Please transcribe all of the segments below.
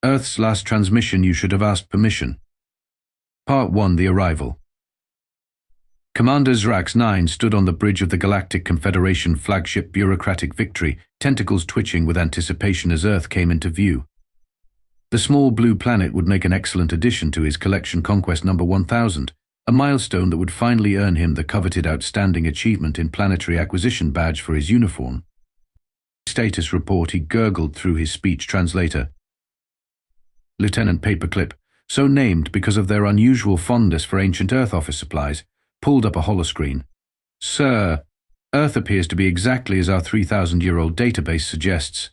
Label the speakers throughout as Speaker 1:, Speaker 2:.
Speaker 1: Earth's last transmission, you should have asked permission. Part 1. The Arrival. Commander Zrax-9 stood on the bridge of the Galactic Confederation flagship bureaucratic Victory, tentacles twitching with anticipation as Earth came into view. The small blue planet would make an excellent addition to his collection conquest number 1000, a milestone that would finally earn him the coveted Outstanding Achievement in Planetary Acquisition badge for his uniform. Status report, he gurgled through his speech translator. Lieutenant Paperclip, so named because of their unusual fondness for ancient Earth office supplies, pulled up a holoscreen. Sir, Earth appears to be exactly as our 3,000-year-old database suggests.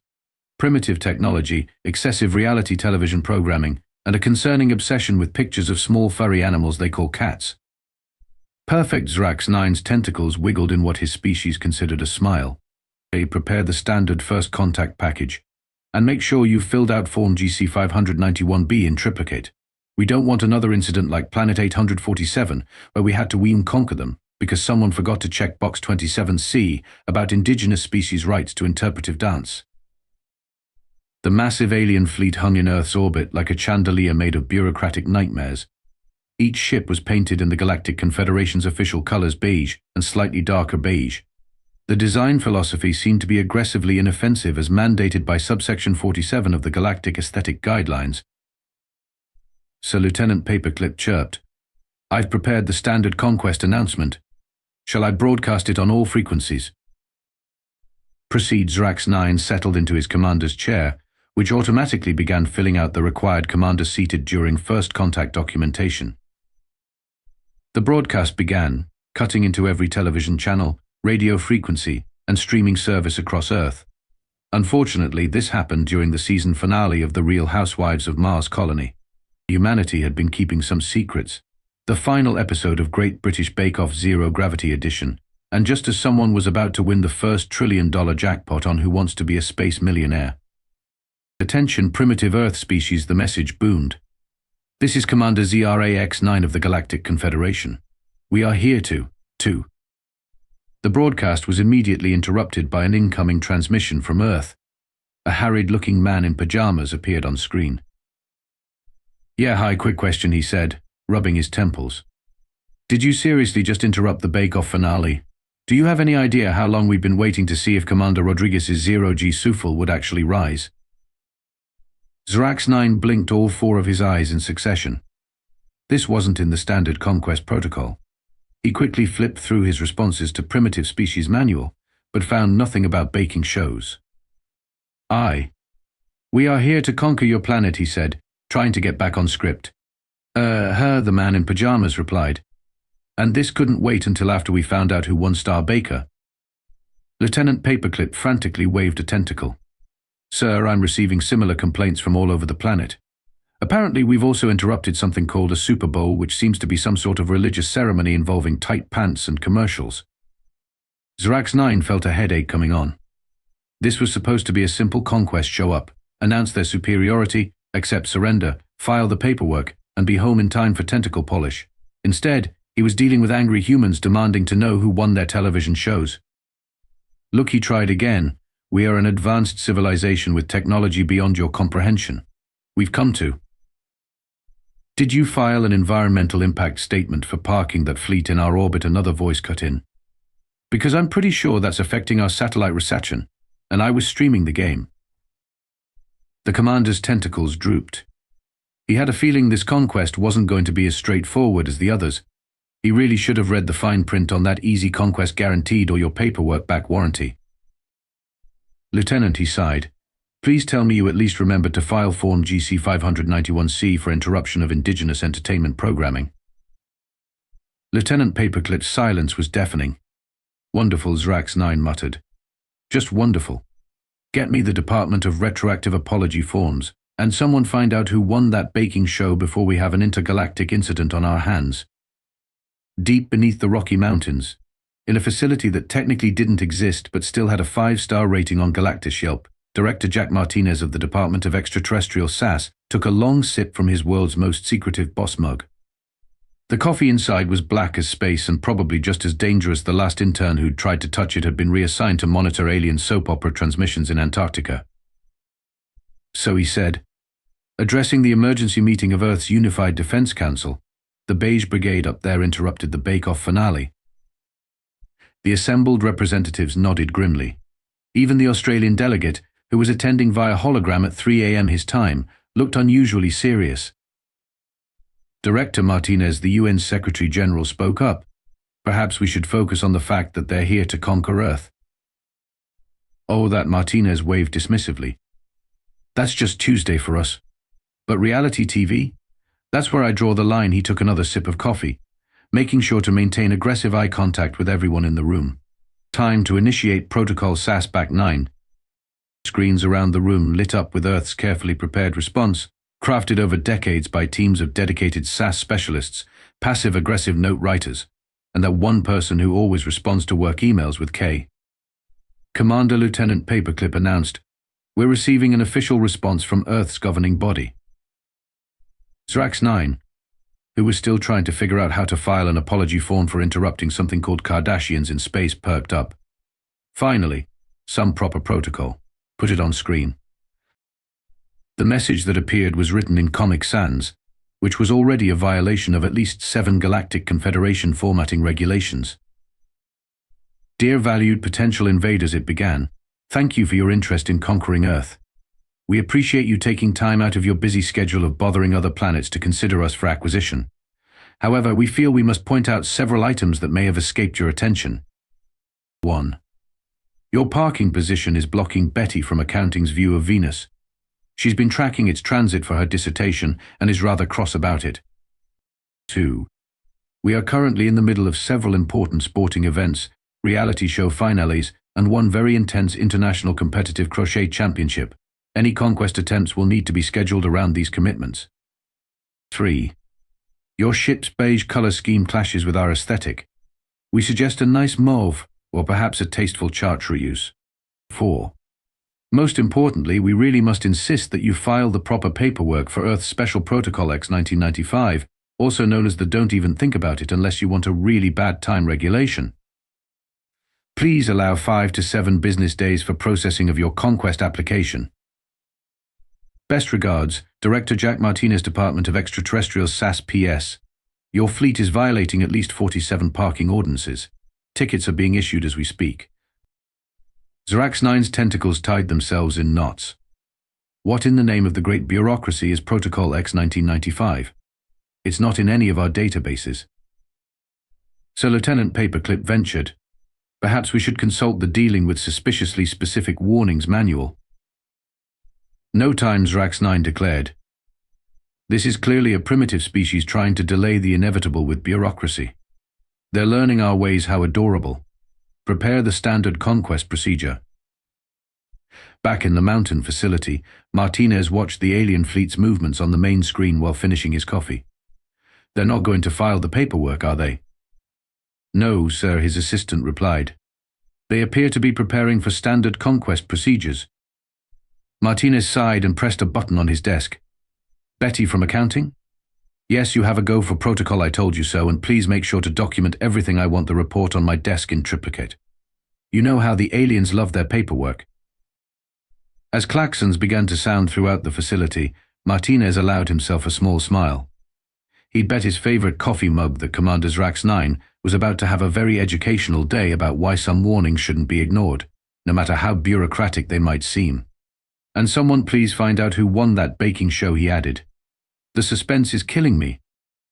Speaker 1: Primitive technology, excessive reality television programming, and a concerning obsession with pictures of small furry animals they call cats. Perfect. Zrax-9's tentacles wiggled in what his species considered a smile. Prepare the standard first contact package, and make sure you've filled out Form GC 591B in triplicate. We don't want another incident like Planet 847, where we had to conquer them because someone forgot to check Box 27C about indigenous species' rights to interpretive dance. The massive alien fleet hung in Earth's orbit like a chandelier made of bureaucratic nightmares. Each ship was painted in the Galactic Confederation's official colors, beige and slightly darker beige. The design philosophy seemed to be aggressively inoffensive as mandated by subsection 47 of the Galactic Aesthetic Guidelines. Sir Lieutenant Paperclip chirped. I've prepared the standard conquest announcement. Shall I broadcast it on all frequencies? Proceed. Zrax-9 settled into his commander's chair, which automatically began filling out the required commander seated during first contact documentation. The broadcast began, cutting into every television channel, radio frequency, and streaming service across Earth. Unfortunately, this happened during the season finale of The Real Housewives of Mars Colony. Humanity had been keeping some secrets. The final episode of Great British Bake Off Zero Gravity Edition, and just as someone was about to win the first $1 trillion jackpot on Who Wants to Be a Space Millionaire. Attention primitive Earth species, the message boomed. This is Commander Zrax-9 of the Galactic Confederation. We are here to. The broadcast was immediately interrupted by an incoming transmission from Earth. A harried-looking man in pajamas appeared on screen. Yeah, hi, quick question, he said, rubbing his temples. Did you seriously just interrupt the bake-off finale? Do you have any idea how long we've been waiting to see if Commander Rodriguez's zero-G Sufal would actually rise? Zrax-9 blinked all four of his eyes in succession. This wasn't in the standard conquest protocol. He quickly flipped through his responses to Primitive Species Manual, but found nothing about baking shows. We are here to conquer your planet, he said, trying to get back on script. The man in pajamas replied. And this couldn't wait until after we found out who won Star Baker. Lieutenant Paperclip frantically waved a tentacle. Sir, I'm receiving similar complaints from all over the planet. Apparently, we've also interrupted something called a Super Bowl, which seems to be some sort of religious ceremony involving tight pants and commercials. Zrax-9 felt a headache coming on. This was supposed to be a simple conquest show-up, announce their superiority, accept surrender, file the paperwork, and be home in time for tentacle polish. Instead, he was dealing with angry humans demanding to know who won their television shows. Look, he tried again. We are an advanced civilization with technology beyond your comprehension. We've come to. Did you file an environmental impact statement for parking that fleet in our orbit? Another voice cut in. Because I'm pretty sure that's affecting our satellite reception, and I was streaming the game. The commander's tentacles drooped. He had a feeling this conquest wasn't going to be as straightforward as the others. He really should have read the fine print on that easy conquest guaranteed or your paperwork back warranty. Lieutenant, he sighed. Please tell me you at least remembered to file Form GC 591C for interruption of indigenous entertainment programming. Lieutenant Paperclip's silence was deafening. Wonderful, Zrax-9 muttered. Just wonderful. Get me the Department of Retroactive Apology forms, and someone find out who won that baking show before we have an intergalactic incident on our hands. Deep beneath the Rocky Mountains, in a facility that technically didn't exist but still had a 5-star rating on Galactus Yelp, Director Jack Martinez of the Department of Extraterrestrial Sass took a long sip from his world's most secretive boss mug. The coffee inside was black as space and probably just as dangerous. The last intern who'd tried to touch it had been reassigned to monitor alien soap opera transmissions in Antarctica. So he said, Addressing the emergency meeting of Earth's Unified Defense Council, the Beige Brigade up there interrupted the bake-off finale. The assembled representatives nodded grimly. Even the Australian delegate, who was attending via hologram at 3 a.m. his time, looked unusually serious. Director Martinez, the UN Secretary General, spoke up. Perhaps we should focus on the fact that they're here to conquer Earth. Oh, that Martinez waved dismissively. That's just Tuesday for us. But reality TV? That's where I draw the line. He took another sip of coffee, making sure to maintain aggressive eye contact with everyone in the room. Time to initiate Protocol Sass back 9. Screens around the room lit up with Earth's carefully prepared response, crafted over decades by teams of dedicated Sass specialists, passive-aggressive note writers, and that one person who always responds to work emails with K. Commander Lieutenant Paperclip announced, "We're receiving an official response from Earth's governing body." Zrax-9, who was still trying to figure out how to file an apology form for interrupting something called Kardashians in space, perked up. Finally, some proper protocol. Put it on screen. The message that appeared was written in Comic Sans, which was already a violation of at least 7 Galactic Confederation formatting regulations. "Dear valued potential invaders," it began, "thank you for your interest in conquering Earth. We appreciate you taking time out of your busy schedule of bothering other planets to consider us for acquisition. However, we feel we must point out several items that may have escaped your attention. 1. Your parking position is blocking Betty from accounting's view of Venus. She's been tracking its transit for her dissertation and is rather cross about it. 2. We are currently in the middle of several important sporting events, reality show finales, and one very intense international competitive crochet championship. Any conquest attempts will need to be scheduled around these commitments. 3. Your ship's beige color scheme clashes with our aesthetic. We suggest a nice mauve, or perhaps a tasteful chartreuse use. 4. Most importantly, we really must insist that you file the proper paperwork for Earth's Special Protocol X 1995, also known as the Don't Even Think About It Unless You Want a Really Bad Time regulation. Please allow 5 to 7 business days for processing of your conquest application. Best regards, Director Jack Martinez, Department of Extraterrestrial Sass PS. Your fleet is violating at least 47 parking ordinances. Tickets are being issued as we speak. Zrax-9's tentacles tied themselves in knots. What in the name of the great bureaucracy is Protocol X 1995? It's not in any of our databases. So Lieutenant Paperclip ventured, perhaps we should consult the Dealing with Suspiciously Specific Warnings manual. No time, Zrax-9 declared. This is clearly a primitive species trying to delay the inevitable with bureaucracy. They're learning our ways. How adorable. Prepare the standard conquest procedure. Back in the mountain facility, Martinez watched the alien fleet's movements on the main screen while finishing his coffee. They're not going to file the paperwork, are they? No, sir, his assistant replied. They appear to be preparing for standard conquest procedures. Martinez sighed and pressed a button on his desk. Betty from accounting? Yes, you have a go for protocol, I told you so, and please make sure to document everything. I want the report on my desk in triplicate. You know how the aliens love their paperwork. As klaxons began to sound throughout the facility, Martinez allowed himself a small smile. He'd bet his favorite coffee mug that Commander Zrax-9 was about to have a very educational day about why some warnings shouldn't be ignored, no matter how bureaucratic they might seem. And someone please find out who won that baking show, he added. The suspense is killing me.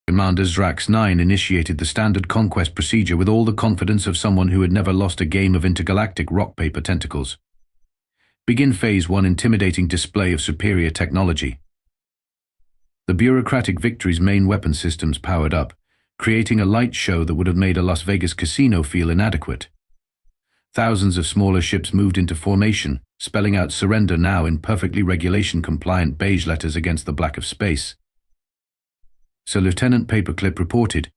Speaker 1: Commander Zrax-9 initiated the standard conquest procedure with all the confidence of someone who had never lost a game of intergalactic rock-paper tentacles. Begin Phase 1 intimidating display of superior technology. The bureaucratic victory's main weapon systems powered up, creating a light show that would have made a Las Vegas casino feel inadequate. Thousands of smaller ships moved into formation, spelling out surrender now in perfectly regulation-compliant beige letters against the black of space. So Lieutenant Paperclip reported,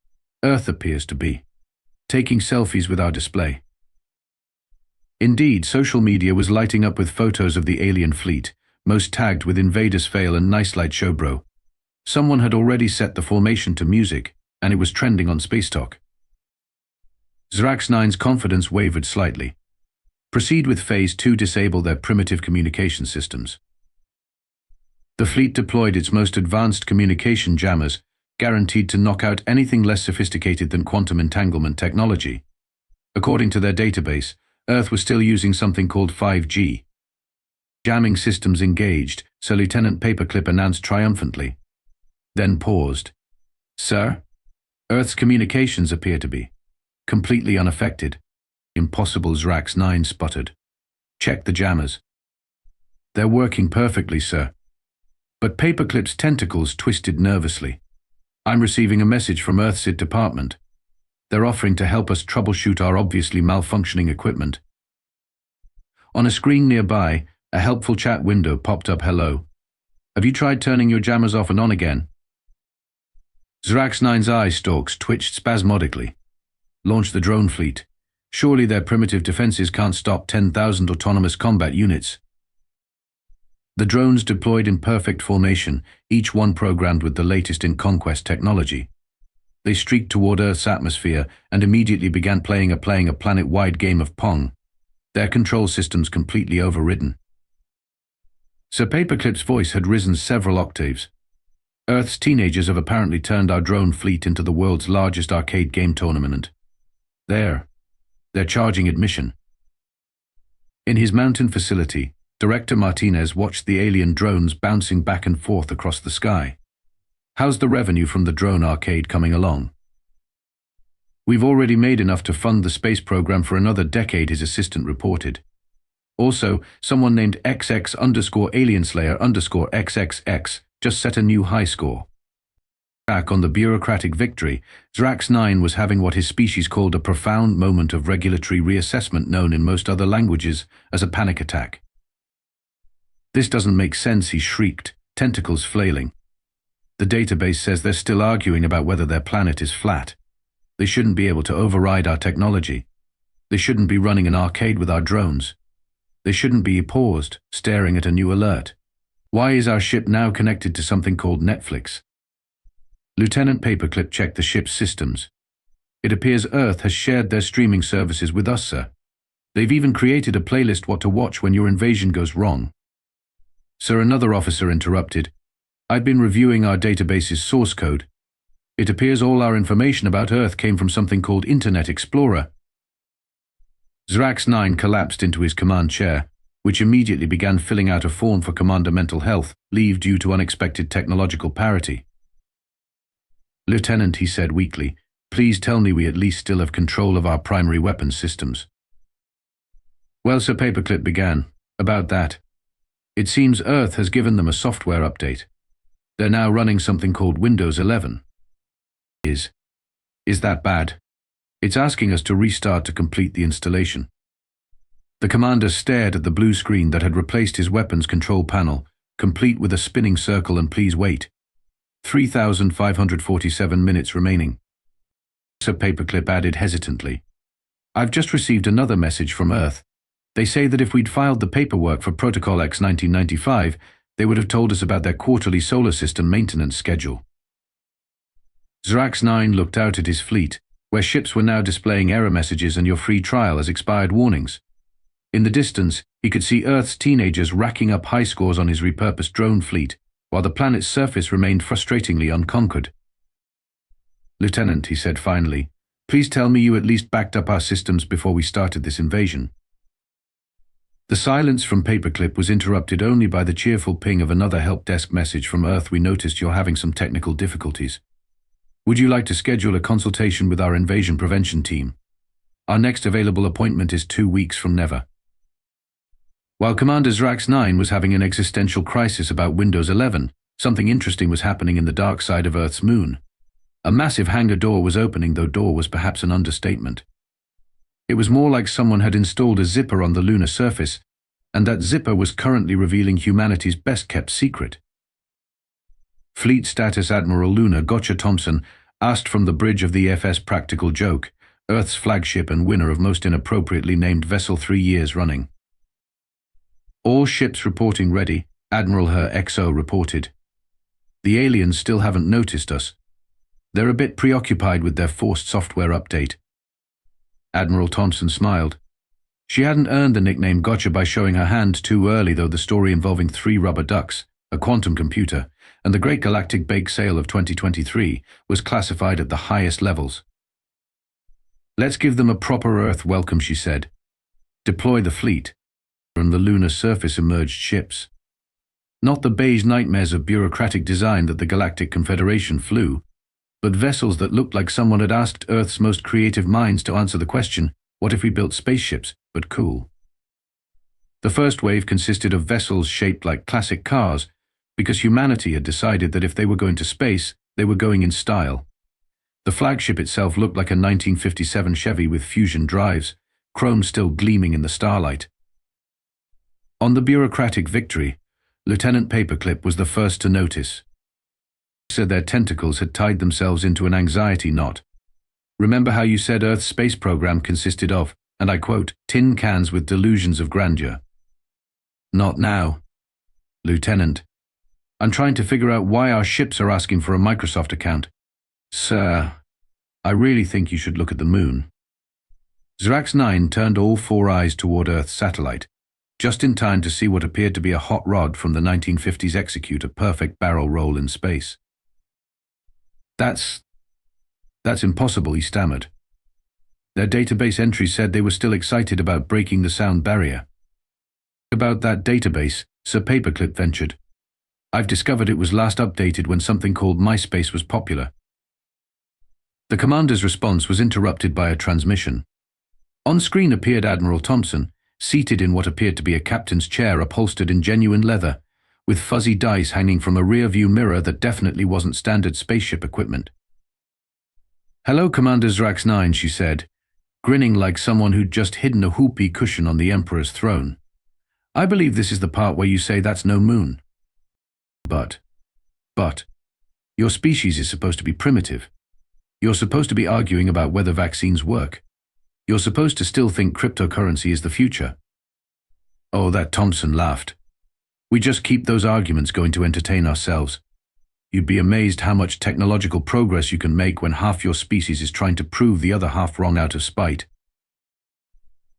Speaker 1: Earth appears to be taking selfies with our display. Indeed, social media was lighting up with photos of the alien fleet, most tagged with Invaders Fail and Nice Light Show Bro. Someone had already set the formation to music, and it was trending on Space Talk. Zrax-9's confidence wavered slightly. Proceed with Phase 2, disable their primitive communication systems. The fleet deployed its most advanced communication jammers, guaranteed to knock out anything less sophisticated than quantum entanglement technology. According to their database, Earth was still using something called 5G. Jamming systems engaged, Sir Lieutenant Paperclip announced triumphantly. Then paused. Sir? Earth's communications appear to be completely unaffected. Impossible, Zrax-9 sputtered. Check the jammers. They're working perfectly, sir. But Paperclip's tentacles twisted nervously. I'm receiving a message from Earth's department. They're offering to help us troubleshoot our obviously malfunctioning equipment. On a screen nearby, a helpful chat window popped up. Hello. Have you tried turning your jammers off and on again? Zrax-9's eye stalks twitched spasmodically. Launch the drone fleet. Surely their primitive defenses can't stop 10,000 autonomous combat units. The drones deployed in perfect formation, each one programmed with the latest in conquest technology. They streaked toward Earth's atmosphere and immediately began playing a planet-wide game of Pong, their control systems completely overridden. Sir Paperclip's voice had risen several octaves. Earth's teenagers have apparently turned our drone fleet into the world's largest arcade game tournament. They're charging admission. In his mountain facility, Director Martinez watched the alien drones bouncing back and forth across the sky. How's the revenue from the drone arcade coming along? We've already made enough to fund the space program for another decade, his assistant reported. Also, someone named XX_AlienSlayer_XXX just set a new high score. Back on the bureaucratic victory, Zrax-9 was having what his species called a profound moment of regulatory reassessment, known in most other languages as a panic attack. This doesn't make sense, he shrieked, tentacles flailing. The database says they're still arguing about whether their planet is flat. They shouldn't be able to override our technology. They shouldn't be running an arcade with our drones. They shouldn't be paused, staring at a new alert. Why is our ship now connected to something called Netflix? Lieutenant Paperclip checked the ship's systems. It appears Earth has shared their streaming services with us, sir. They've even created a playlist what to watch when your invasion goes wrong. Sir, another officer interrupted. I'd been reviewing our database's source code. It appears all our information about Earth came from something called Internet Explorer. Zrax-9 collapsed into his command chair, which immediately began filling out a form for Commander Mental Health, leave due to unexpected technological parity. Lieutenant, he said weakly, please tell me we at least still have control of our primary weapons systems. Well, Sir Paperclip began, about that. It seems Earth has given them a software update. They're now running something called Windows 11. Is that bad? It's asking us to restart to complete the installation. The commander stared at the blue screen that had replaced his weapons control panel, complete with a spinning circle and please wait. 3,547 minutes remaining. Sir Paperclip added hesitantly. I've just received another message from Earth. They say that if we'd filed the paperwork for Protocol X 1995, they would have told us about their quarterly solar system maintenance schedule. Zrax-9 looked out at his fleet, where ships were now displaying error messages and your free trial as expired warnings. In the distance, he could see Earth's teenagers racking up high scores on his repurposed drone fleet, while the planet's surface remained frustratingly unconquered. Lieutenant, he said finally, please tell me you at least backed up our systems before we started this invasion. The silence from Paperclip was interrupted only by the cheerful ping of another help desk message from Earth. We noticed you're having some technical difficulties. Would you like to schedule a consultation with our invasion prevention team? Our next available appointment is 2 weeks from never. While Commander Zrax-9 was having an existential crisis about Windows 11, something interesting was happening in the dark side of Earth's moon. A massive hangar door was opening, though door was perhaps an understatement. It was more like someone had installed a zipper on the lunar surface, and that zipper was currently revealing humanity's best-kept secret. Fleet Status Admiral Luna Thompson asked from the bridge of the FS Practical Joke, Earth's flagship and winner of most inappropriately named vessel 3 years running. All ships reporting ready, Admiral Her XO reported. The aliens still haven't noticed us. They're a bit preoccupied with their forced software update. Admiral Thompson smiled. She hadn't earned the nickname Gotcha by showing her hand too early, though the story involving 3 rubber ducks a quantum computer, and the Great Galactic Bake Sale of 2023 was classified at the highest levels. "Let's give them a proper Earth welcome," she said. "Deploy the fleet." From the lunar surface emerged ships. Not the beige nightmares of bureaucratic design that the Galactic Confederation flew, but vessels that looked like someone had asked Earth's most creative minds to answer the question, what if we built spaceships, but cool? The first wave consisted of vessels shaped like classic cars, because humanity had decided that if they were going to space, they were going in style. The flagship itself looked like a 1957 Chevy with fusion drives, chrome still gleaming in the starlight. On the bureaucratic Victory, Lieutenant Paperclip was the first to notice. He said their tentacles had tied themselves into an anxiety knot. "Remember how you said Earth's space program consisted of, and I quote, tin cans with delusions of grandeur?" "Not now, Lieutenant. I'm trying to figure out why our ships are asking for a Microsoft account." "Sir, I really think you should look at the moon." Zrax-9 turned all four eyes toward Earth's satellite, just in time to see what appeared to be a hot rod from the 1950s execute a perfect barrel roll in space. That's impossible," he stammered. Their database entries said they were still excited about breaking the sound barrier. "About that database," Sir Paperclip ventured. "I've discovered it was last updated when something called MySpace was popular." The commander's response was interrupted by a transmission. On screen appeared Admiral Thompson, seated in what appeared to be a captain's chair upholstered in genuine leather, with fuzzy dice hanging from a rear-view mirror that definitely wasn't standard spaceship equipment. "Hello, Commander Zrax-9," she said, grinning like someone who'd just hidden a whoopee cushion on the Emperor's throne. "I believe this is the part where you say that's no moon. But, your species is supposed to be primitive. You're supposed to be arguing about whether vaccines work. You're supposed to still think cryptocurrency is the future." Oh, that Thompson laughed. "We just keep those arguments going to entertain ourselves. You'd be amazed how much technological progress you can make when half your species is trying to prove the other half wrong out of spite."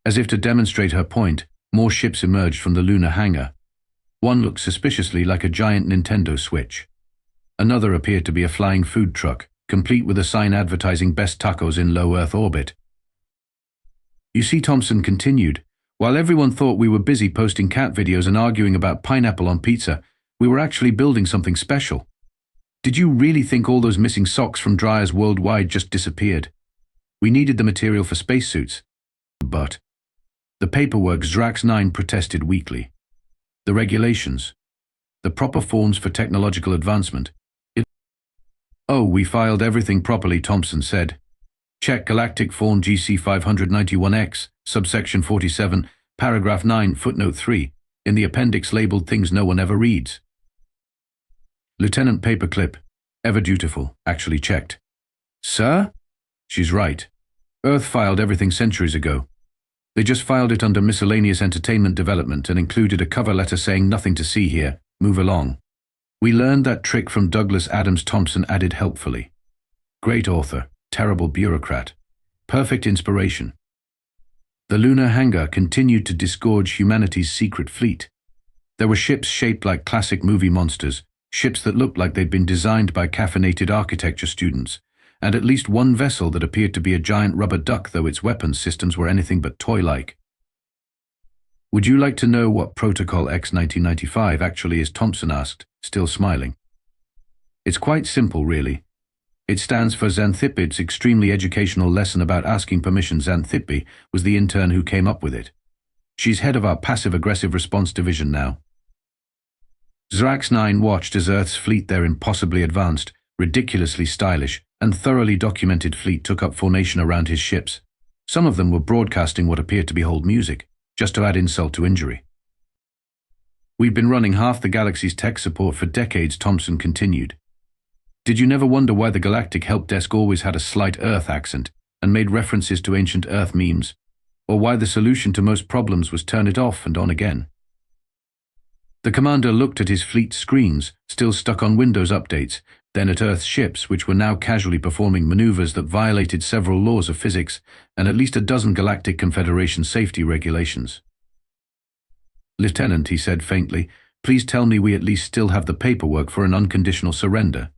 Speaker 1: As if to demonstrate her point, more ships emerged from the lunar hangar. One looked suspiciously like a giant Nintendo Switch. Another appeared to be a flying food truck, complete with a sign advertising best tacos in low Earth orbit. "You see," Thompson continued, "while everyone thought we were busy posting cat videos and arguing about pineapple on pizza, we were actually building something special. Did you really think all those missing socks from dryers worldwide just disappeared? We needed the material for spacesuits." But the paperwork, Zrax-9 protested weakly. The regulations, the proper forms for technological advancement. "Oh, we filed everything properly," Thompson said. "Check Galactic Form GC 591X, subsection 47, paragraph 9, footnote 3, in the appendix labeled things no one ever reads." Lieutenant Paperclip, ever dutiful, actually checked. "Sir?" "She's right. Earth filed everything centuries ago. They just filed it under miscellaneous entertainment development and included a cover letter saying nothing to see here, move along. We learned that trick from Douglas Adams," Thompson added helpfully. "Great author, terrible bureaucrat. Perfect inspiration." The lunar hangar continued to disgorge humanity's secret fleet. There were ships shaped like classic movie monsters, ships that looked like they'd been designed by caffeinated architecture students, and at least one vessel that appeared to be a giant rubber duck, though its weapons systems were anything but toy-like. "Would you like to know what Protocol X-1995 actually is?" Thompson asked, still smiling. "It's quite simple, really. It stands for Xanthippe's extremely educational lesson about asking permission. Xanthippe was the intern who came up with it. She's head of our passive-aggressive response division now." Zrax-9 watched as Earth's fleet, their impossibly advanced, ridiculously stylish, and thoroughly documented fleet took up formation around his ships. Some of them were broadcasting what appeared to be hold music, just to add insult to injury. "We've been running half the galaxy's tech support for decades," Thompson continued. "Did you never wonder why the Galactic Help Desk always had a slight Earth accent and made references to ancient Earth memes? Or why the solution to most problems was turn it off and on again?" The commander looked at his fleet screens, still stuck on Windows updates, then at Earth's ships, which were now casually performing maneuvers that violated several laws of physics and at least a dozen Galactic Confederation safety regulations. "Lieutenant," he said faintly, Please tell me we at least still have the paperwork for an unconditional surrender."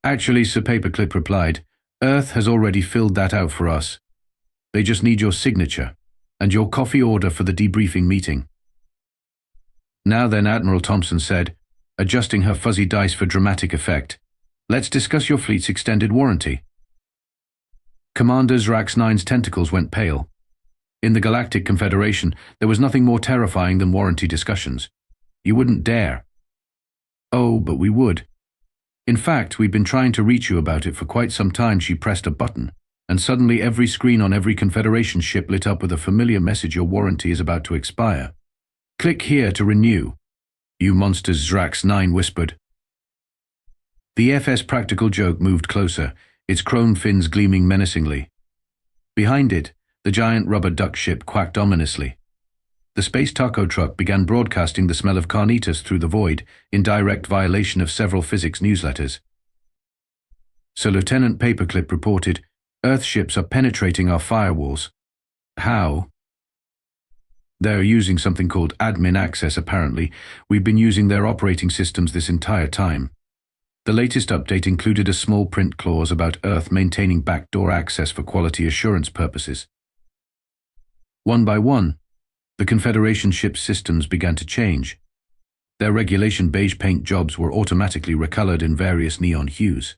Speaker 1: "Actually," Sir Paperclip replied, "Earth has already filled that out for us. They just need your signature and your coffee order for the debriefing meeting." "Now then," Admiral Thompson said, adjusting her fuzzy dice for dramatic effect, "let's discuss your fleet's extended warranty." Commander Zrax-9's tentacles went pale. In the Galactic Confederation, there was nothing more terrifying than warranty discussions. You wouldn't dare. "Oh, but we would. In fact, we've been trying to reach you about it for quite some time." She pressed a button, and suddenly every screen on every Confederation ship lit up with a familiar message: "Your warranty is about to expire. Click here to renew." "You monsters," Zrax-9 whispered. The FS Practical Joke moved closer, its chrome fins gleaming menacingly. Behind it, the giant rubber duck ship quacked ominously. The space taco truck began broadcasting the smell of carnitas through the void, in direct violation of several physics newsletters. So Lieutenant Paperclip reported, "Earth ships are penetrating our firewalls." "How?" "They're using something called admin access, apparently. We've been using their operating systems this entire time. The latest update included a small print clause about Earth maintaining backdoor access for quality assurance purposes." One by one, the Confederation ship's systems began to change. Their regulation beige paint jobs were automatically recolored in various neon hues.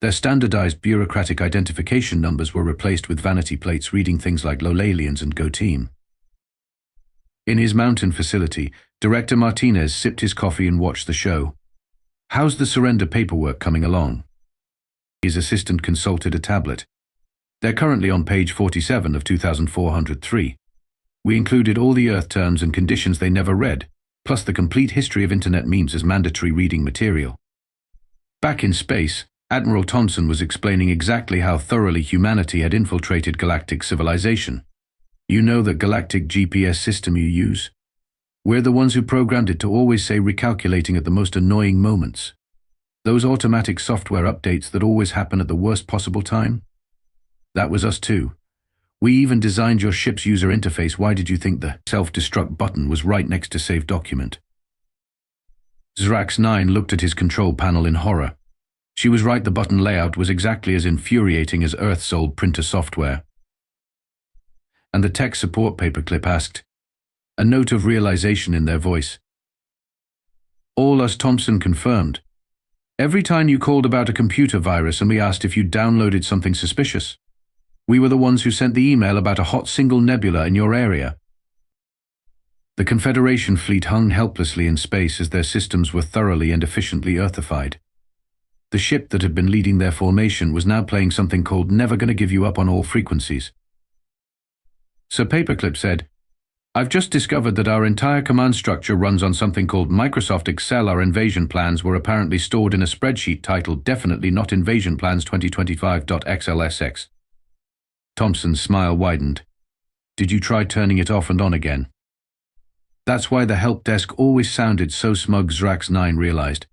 Speaker 1: Their standardized bureaucratic identification numbers were replaced with vanity plates reading things like "Lolalians" and "Go Team." In his mountain facility, Director Martinez sipped his coffee and watched the show. "How's the surrender paperwork coming along?" His assistant consulted a tablet. "They're currently on page 47 of 2403. We included all the Earth terms and conditions they never read, plus the complete history of Internet memes as mandatory reading material." Back in space, Admiral Thompson was explaining exactly how thoroughly humanity had infiltrated galactic civilization. "You know that galactic GPS system you use? We're the ones who programmed it to always say recalculating at the most annoying moments. Those automatic software updates that always happen at the worst possible time? That was us too. We even designed your ship's user interface. Why did you think the self-destruct button was right next to save document?" Zrax-9 looked at his control panel in horror. She was right, the button layout was exactly as infuriating as Earth's old printer software. And the tech support Paperclip asked, a note of realization in their voice. "All us," Thompson confirmed. "Every time you called about a computer virus and we asked if you'd downloaded something suspicious. We were the ones who sent the email about a hot single nebula in your area." The Confederation fleet hung helplessly in space as their systems were thoroughly and efficiently Earthified. The ship that had been leading their formation was now playing something called "Never Gonna Give You Up" on all frequencies. Sir Paperclip said, "I've just discovered that our entire command structure runs on something called Microsoft Excel. Our invasion plans were apparently stored in a spreadsheet titled Definitely Not Invasion Plans 2025.xlsx. Thompson's smile widened. "Did you try turning it off and on again?" That's why the help desk always sounded so smug, Zrax-9 realized.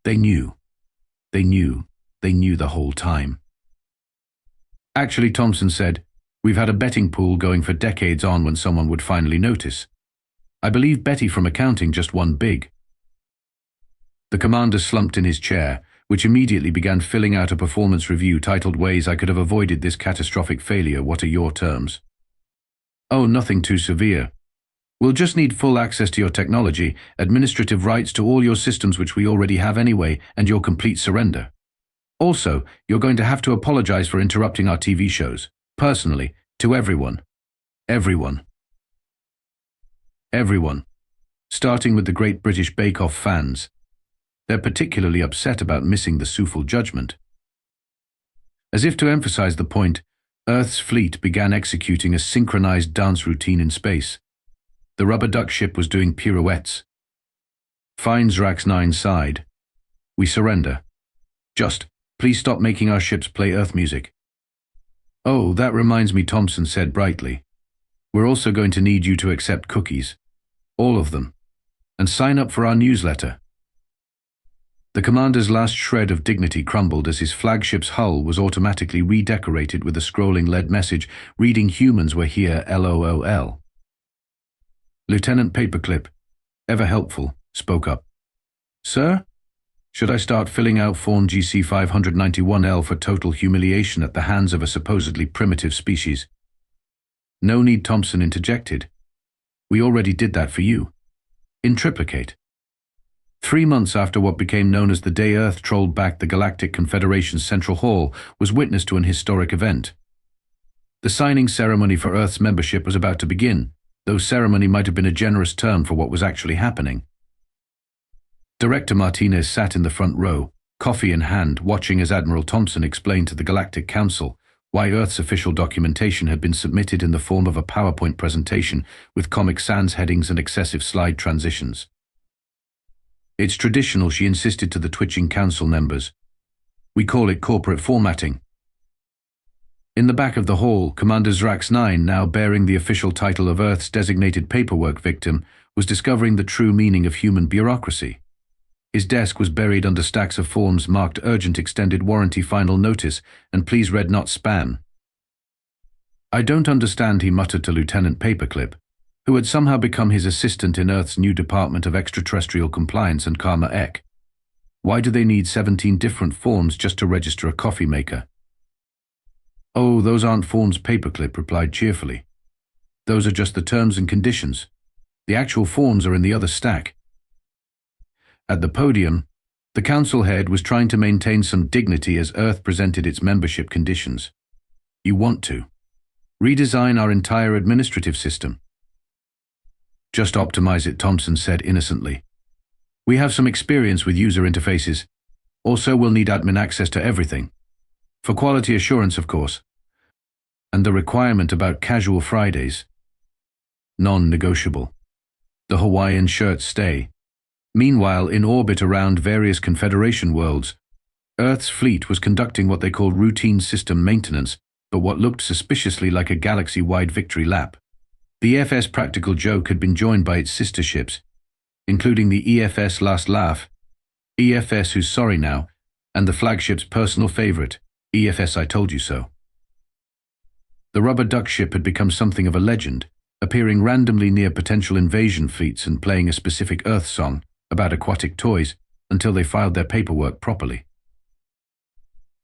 Speaker 1: They knew. They knew. They knew the whole time. "Actually," Thompson said, "we've had a betting pool going for decades on when someone would finally notice. I believe Betty from accounting just won big." The commander slumped in his chair, which immediately began filling out a performance review titled "Ways I Could Have Avoided This Catastrophic Failure. What are your terms?" "Oh, nothing too severe. We'll just need full access to your technology, administrative rights to all your systems which we already have anyway, and your complete surrender. Also, you're going to have to apologize for interrupting our TV shows. Personally, to everyone. Everyone. Everyone. Starting with the Great British Bake Off fans. They're particularly upset about missing the Sufal judgment." As if to emphasize the point, Earth's fleet began executing a synchronized dance routine in space. The rubber duck ship was doing pirouettes. "Fine," Zrax-9 sighed. "We surrender. Just, please stop making our ships play Earth music." "Oh, that reminds me," Thompson said brightly. "We're also going to need you to accept cookies. All of them. And sign up for our newsletter." The commander's last shred of dignity crumbled as his flagship's hull was automatically redecorated with a scrolling LED message reading "Humans were here, LOL." Lieutenant Paperclip, ever helpful, spoke up. Sir? Should I start filling out Form GC 591L for total humiliation at the hands of a supposedly primitive species? No need, Thompson interjected. We already did that for you. Intriplicate. 3 months after what became known as the day Earth trolled back the Galactic Confederation's Central Hall was witness to an historic event. The signing ceremony for Earth's membership was about to begin, though ceremony might have been a generous term for what was actually happening. Director Martinez sat in the front row, coffee in hand, watching as Admiral Thompson explained to the Galactic Council why Earth's official documentation had been submitted in the form of a PowerPoint presentation with Comic Sans headings and excessive slide transitions. It's traditional, she insisted to the twitching council members. We call it corporate formatting. In the back of the hall, Commander Zrax-9, now bearing the official title of Earth's designated paperwork victim, was discovering the true meaning of human bureaucracy. His desk was buried under stacks of forms marked urgent extended warranty final notice and please read not spam. I don't understand, he muttered to Lieutenant Paperclip, who had somehow become his assistant in Earth's new Department of Extraterrestrial Compliance and Karma Ec. Why do they need 17 different forms just to register a coffee maker? Oh, those aren't forms, Paperclip replied cheerfully. Those are just the terms and conditions. The actual forms are in the other stack. At the podium, the council head was trying to maintain some dignity as Earth presented its membership conditions. You want to redesign our entire administrative system. Just optimize it, Thompson said innocently. We have some experience with user interfaces. Also, we'll need admin access to everything. For quality assurance, of course. And the requirement about casual Fridays. Non-negotiable. The Hawaiian shirts stay. Meanwhile, in orbit around various Confederation worlds, Earth's fleet was conducting what they called routine system maintenance, but what looked suspiciously like a galaxy-wide victory lap. The EFS Practical Joke had been joined by its sister ships, including the EFS Last Laugh, EFS Who's Sorry Now, and the flagship's personal favorite, EFS I Told You So. The rubber duck ship had become something of a legend, appearing randomly near potential invasion fleets and playing a specific Earth song about aquatic toys until they filed their paperwork properly.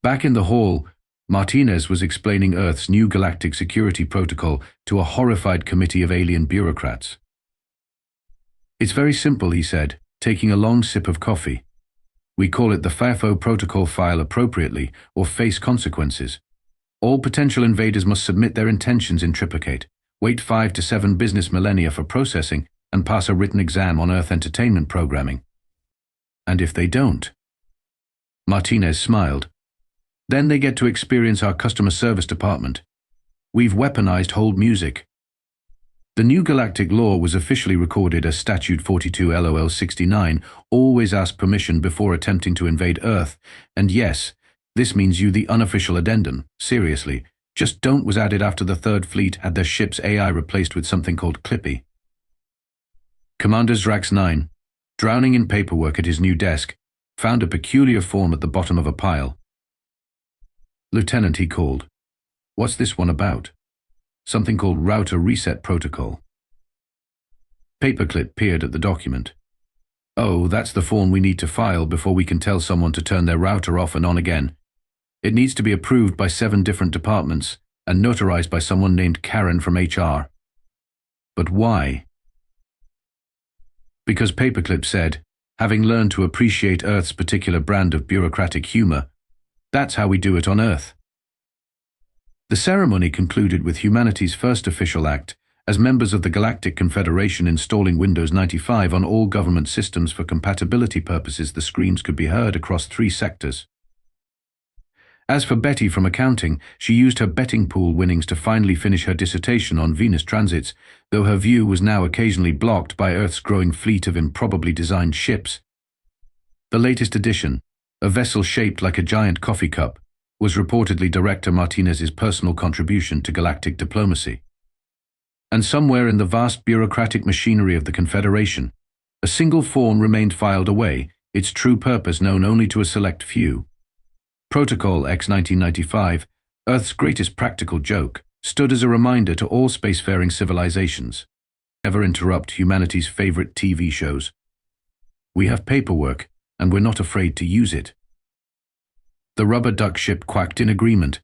Speaker 1: Back in the hall, Martinez was explaining Earth's new galactic security protocol to a horrified committee of alien bureaucrats. It's very simple, he said, taking a long sip of coffee. We call it the FAFO protocol, file appropriately, or face consequences. All potential invaders must submit their intentions in triplicate, wait 5 to 7 business millennia for processing, and pass a written exam on Earth entertainment programming. And if they don't? Martinez smiled. Then they get to experience our customer service department. We've weaponized hold music. The new galactic law was officially recorded as Statute 42 LOL 69, always ask permission before attempting to invade Earth, and yes, this means you the unofficial addendum, seriously, just don't was added after the Third Fleet had their ship's AI replaced with something called Clippy. Commander Zrax-9, drowning in paperwork at his new desk, found a peculiar form at the bottom of a pile. Lieutenant, he called. What's this one about? Something called Router Reset Protocol. Paperclip peered at the document. Oh, that's the form we need to file before we can tell someone to turn their router off and on again. It needs to be approved by 7 different departments and notarized by someone named Karen from HR. But why? Because Paperclip said, having learned to appreciate Earth's particular brand of bureaucratic humor, that's how we do it on Earth. The ceremony concluded with humanity's first official act as members of the Galactic Confederation installing Windows 95 on all government systems for compatibility purposes. The screams could be heard across 3 sectors. As for Betty from accounting, she used her betting pool winnings to finally finish her dissertation on Venus transits, though her view was now occasionally blocked by Earth's growing fleet of improbably designed ships. The latest addition, a vessel shaped like a giant coffee cup, was reportedly Director Martinez's personal contribution to galactic diplomacy. And somewhere in the vast bureaucratic machinery of the Confederation, a single form remained filed away, its true purpose known only to a select few. Protocol X 1995, Earth's greatest practical joke, stood as a reminder to all spacefaring civilizations. ever interrupt humanity's favorite TV shows. We have paperwork, and we're not afraid to use it. The rubber duck ship quacked in agreement,